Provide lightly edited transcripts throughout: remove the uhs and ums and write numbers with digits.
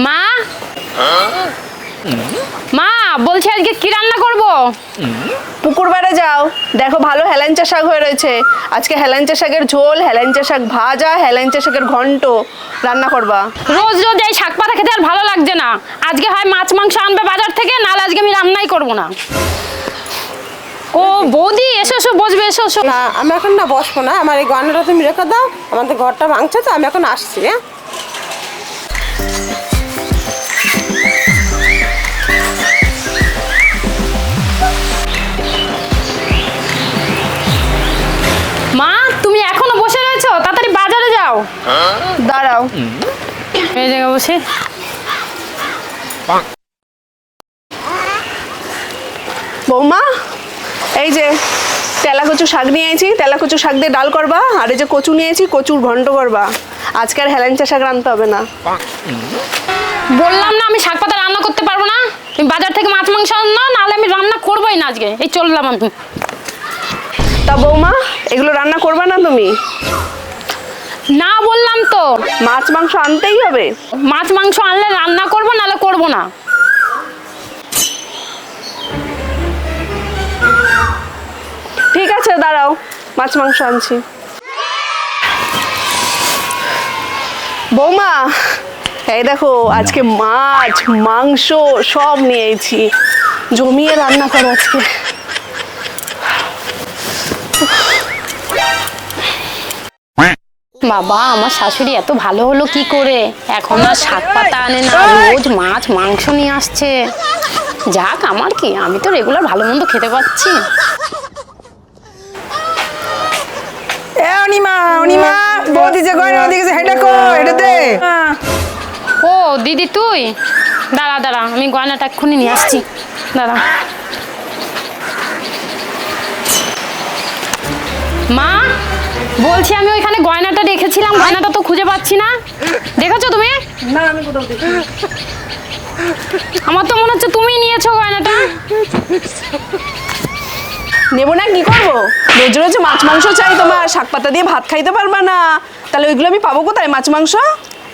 মা মা বলছি আজকে কি রান্না করব? পুকুর পাড়ে যাও, দেখো ভালো হেলেঞ্চা শাক হয়ে রয়েছে। আজকে হেলেঞ্চা শাকের ঝোল, হেলেঞ্চা শাক ভাজা, হেলেঞ্চা শাকের ঘন্ট রান্না করবা। রোজ রোজ এই শাক পাতা খেতে আর ভালো লাগছে না। আজকে হয় মাছ মাংস আনবে বাজার থেকে, নাহলে আজকে আমি রান্নাই করব না। ও বৌদি, এসো এসো, বসবে, এসো এসো। না, আমি এখন না বসবো না, আমার এই গয়নাটা তুমি রেখে দাও, আমাদের ঘরটা ভাঙছে তো, আমি এখন আসছি। হ্যাঁ, মা তুমি এখনো বসে রয়েছো, তাড়াতাড়ি বাজারে যাও। দাঁড়াও, এই জায়গায় বসে। বৌমা এই যে তেলা কচু শাক নিয়েছি, তেলা কচু শাক দিয়ে ডাল করবা। আর এই যে কচু নিয়েছি, কচুর ঘন্ট করবা। আজকে আর হেলেঞ্চা শাক রান্নতে হবে না। বললাম না আমি শাক পাতা রান্না করতে পারবো না। তুমি বাজার থেকে মাছ মাংস আনো, নাহলে আমি রান্না করবোই না আজকে। এই চললাম আমি। তা বৌমা এগুলো রান্না করবা না তুমি? না বললাম তো, মাছ মাংস আনতেই হবে। মাছ মাংস আনলে রান্না করবো, নাহলে করবো না। ঠিক আছে দাঁড়াও, মাছ মাংস আনছি। বৌমা এই দেখো, আজকে মাছ মাংস সব নিয়েছি, জমিয়ে রান্না করো আজকে। বাবা, আমার শাশুড়ি এত ভালো হলো কি করে? এখন আর শাক পাতা আনে না, রোজ মাছ মাংস নিয়ে আসছে। যাক, আমার কি, আমি তো রেগুলার ভালো মন্দ খেতে পাচ্ছি। এ অনিমা, অনিমা, বৌদি যে গয়না দিয়েছে হেডা কো, এটা দে। ও দিদি তুই দাঁড়া দাঁড়া, আমি গয়নাটা এক্ষুনি নিয়ে আসছি, দাঁড়া। মা বলছি, আমি ওইখানে গয়নাটা রেখেছিলাম, গয়নাটা তো খুঁজে পাচ্ছি না। দেখেছো তুমি? না আমি কোথাও দেখি। আমার তো মনে হচ্ছে তুমি নিয়েছো গয়নাটা। নেবো না, কি করবো? রোজ রোজ মাছ মাংস চাই তোমার, শাক পাতা দিয়ে ভাত খাইতে পারবা না। তাহলে ওইগুলো আমি পাবো কোথায়? মাছ মাংস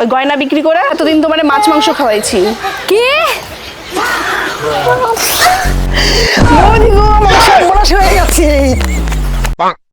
ওই গয়না বিক্রি করে এতদিন তোমার মাছ মাংস খাওয়াইছি। কি? বৌদি গো, আমার সর্বনাশ হয়ে গেছে।